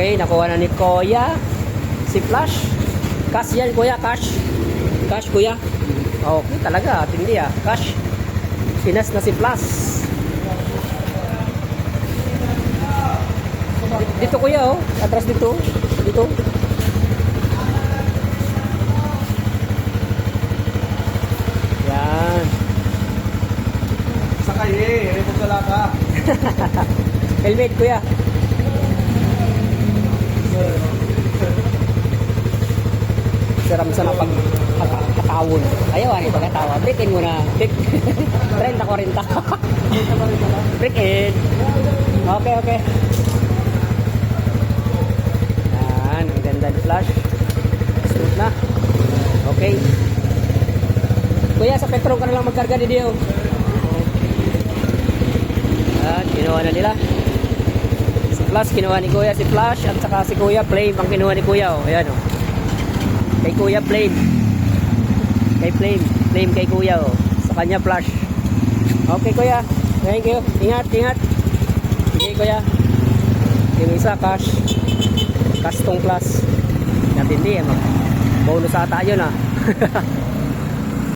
Okay, nakuha na ni Kuya si Flash. Cash yan, Kuya, cash. Cash, Kuya. Okay, talaga, tindi ah. Cash. Pinas na si Flash. Dito, Kuya, oh. Atras dito. Dito. Yan. Sakay eh, repot wala ka. Helmet, Kuya. Saram sa napag hatawon. Ayaw ani pagkatawa. Break in muna. Break. 30-40. Break in. Okay, okay. Yan, ang ganda ni Flash. Smooth na. Okay. Kuya, sa petrol ka na lang magkarga di Dio. At kinuha na nila. Si Flash, kinuha ni Kuya si Flash. At saka si Kuya Flame ang kinuha ni Kuya. Oh. Ayan, oh. Kay Kuya Flame. Kay Flame. Flame kay Kuya, oh. Sa kanya Flash. Okay, Kuya. Thank you. Ingat, ingat. Sige, Kuya. Yung isa, cash. Castong plus. Natindi, eh. Bonus ata yun, ah.